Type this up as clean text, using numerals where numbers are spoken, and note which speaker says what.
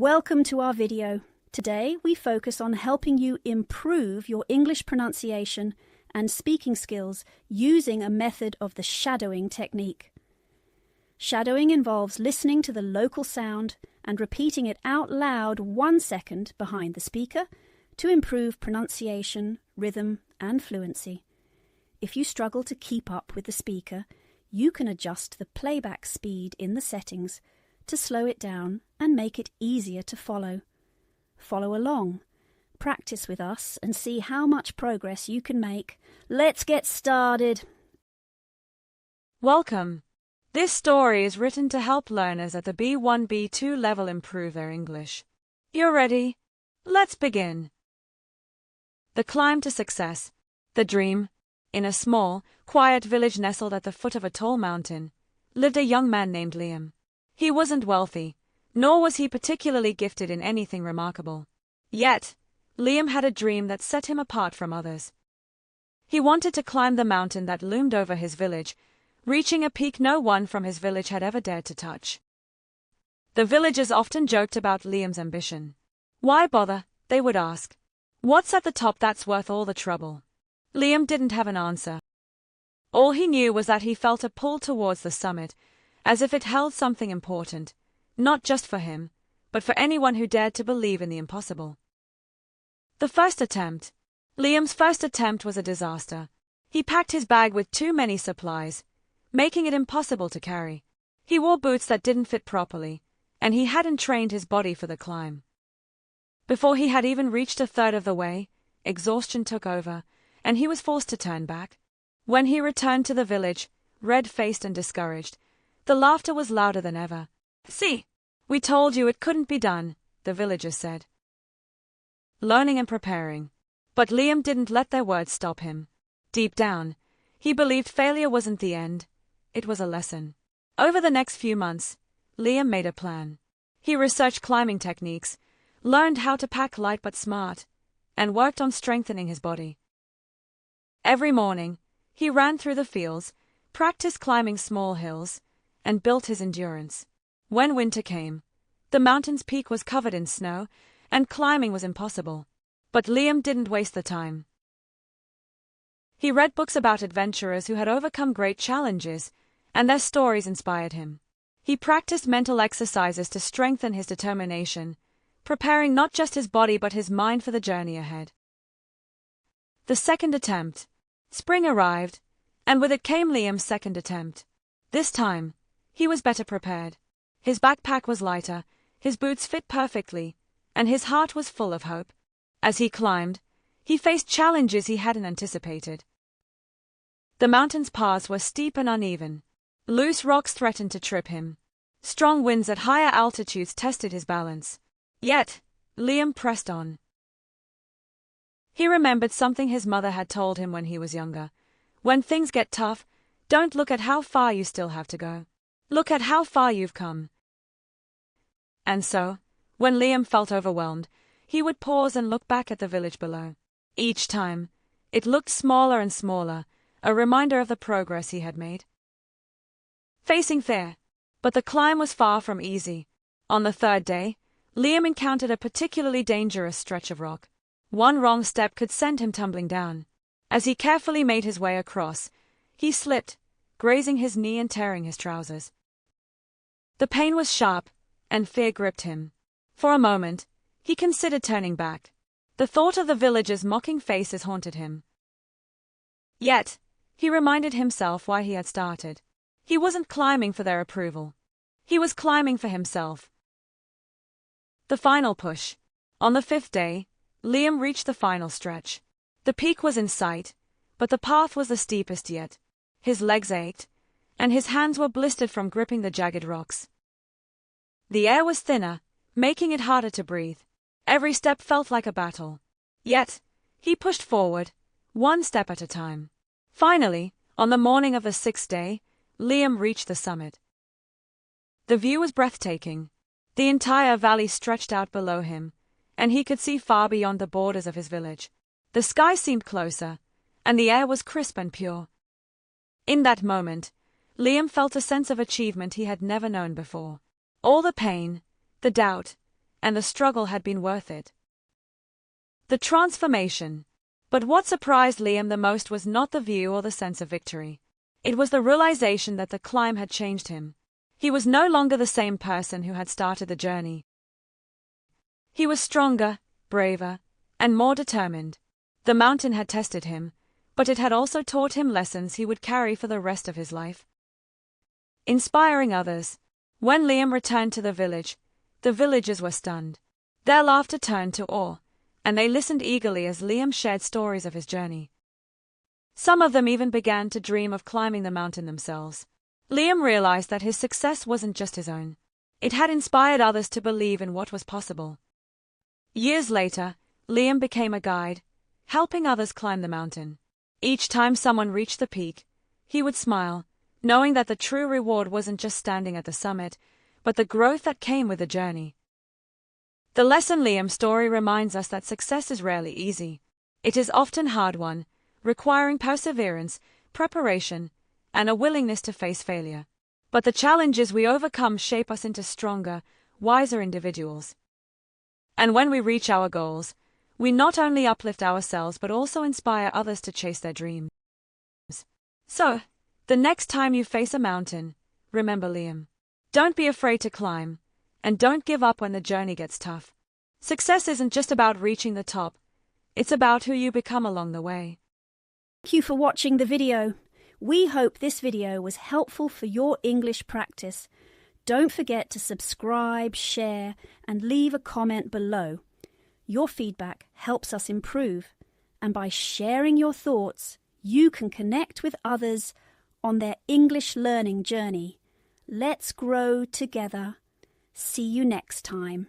Speaker 1: Welcome to our video. Today we focus on helping you improve your English pronunciation and speaking skills using a method of the shadowing technique. Shadowing involves listening to the local sound and repeating it out loud 1 second behind the speaker to improve pronunciation, rhythm, and fluency. If you struggle to keep up with the speaker, you can adjust the playback speed in the settings to slow it down and make it easier to follow. Follow along, practice with us and see how much progress you can make. Let's get started.
Speaker 2: Welcome. This story is written to help learners at the B1, B2 level improve their English. You're ready? Let's begin. The climb to success. The dream. In a small, quiet village nestled at the foot of a tall mountain, lived a young man named Liam. He wasn't wealthy, nor was he particularly gifted in anything remarkable. Yet, Liam had a dream that set him apart from others. He wanted to climb the mountain that loomed over his village, reaching a peak no one from his village had ever dared to touch. The villagers often joked about Liam's ambition. Why bother, they would ask. What's at the top that's worth all the trouble? Liam didn't have an answer. All he knew was that he felt a pull towards the summit, as if it held something important, not just for him, but for anyone who dared to believe in the impossible. The first attempt. Liam's first attempt was a disaster. He packed his bag with too many supplies, making it impossible to carry. He wore boots that didn't fit properly, and he hadn't trained his body for the climb. Before he had even reached a third of the way, exhaustion took over, and he was forced to turn back. When he returned to the village, red-faced and discouraged, the laughter was louder than ever. "See, we told you it couldn't be done," the villagers said. Learning and preparing. But Liam didn't let their words stop him. Deep down, he believed failure wasn't the end, it was a lesson. Over the next few months, Liam made a plan. He researched climbing techniques, learned how to pack light but smart, and worked on strengthening his body. Every morning, he ran through the fields, practiced climbing small hills, and built his endurance. When winter came, the mountain's peak was covered in snow, and climbing was impossible. But Liam didn't waste the time. He read books about adventurers who had overcome great challenges, and their stories inspired him. He practiced mental exercises to strengthen his determination, preparing not just his body but his mind for the journey ahead. The second attempt. Spring arrived, and with it came Liam's second attempt. This time, he was better prepared. His backpack was lighter, his boots fit perfectly, and his heart was full of hope. As he climbed, he faced challenges he hadn't anticipated. The mountain's paths were steep and uneven. Loose rocks threatened to trip him. Strong winds at higher altitudes tested his balance. Yet, Liam pressed on. He remembered something his mother had told him when he was younger. When things get tough, don't look at how far you still have to go. Look at how far you've come. And so, when Liam felt overwhelmed, he would pause and look back at the village below. Each time, it looked smaller and smaller, a reminder of the progress he had made. Facing fear. But the climb was far from easy. On the third day, Liam encountered a particularly dangerous stretch of rock. One wrong step could send him tumbling down. As he carefully made his way across, he slipped, grazing his knee and tearing his trousers. The pain was sharp, and fear gripped him. For a moment, he considered turning back. The thought of the villagers' mocking faces haunted him. Yet, he reminded himself why he had started. He wasn't climbing for their approval. He was climbing for himself. The final push. On the fifth day, Liam reached the final stretch. The peak was in sight, but the path was the steepest yet. His legs ached, and his hands were blistered from gripping the jagged rocks. The air was thinner, making it harder to breathe. Every step felt like a battle. Yet, he pushed forward, one step at a time. Finally, on the morning of the sixth day, Liam reached the summit. The view was breathtaking. The entire valley stretched out below him, and he could see far beyond the borders of his village. The sky seemed closer, and the air was crisp and pure. In that moment, Liam felt a sense of achievement he had never known before. All the pain, the doubt, and the struggle had been worth it. The transformation. But what surprised Liam the most was not the view or the sense of victory. It was the realization that the climb had changed him. He was no longer the same person who had started the journey. He was stronger, braver, and more determined. The mountain had tested him, but it had also taught him lessons he would carry for the rest of his life. Inspiring others. When Liam returned to the villagers were stunned. Their laughter turned to awe, and they listened eagerly as Liam shared stories of his journey. Some of them even began to dream of climbing the mountain themselves. Liam realized that his success wasn't just his own. It had inspired others to believe in what was possible. Years later, Liam became a guide, helping others climb the mountain. Each time someone reached the peak, he would smile, knowing that the true reward wasn't just standing at the summit, but the growth that came with the journey. The lesson Liam's story reminds us that success is rarely easy. It is often hard-won, requiring perseverance, preparation, and a willingness to face failure. But the challenges we overcome shape us into stronger, wiser individuals. And when we reach our goals, we not only uplift ourselves but also inspire others to chase their dreams. So, the next time you face a mountain, remember Liam. Don't be afraid to climb, and don't give up when the journey gets tough. Success isn't just about reaching the top, it's about who you become along the way.
Speaker 1: Thank you for watching the video. We hope this video was helpful for your English practice. Don't forget to subscribe, share, and leave a comment below. Your feedback helps us improve, and by sharing your thoughts, you can connect with others on their English learning journey. Let's grow together. See you next time.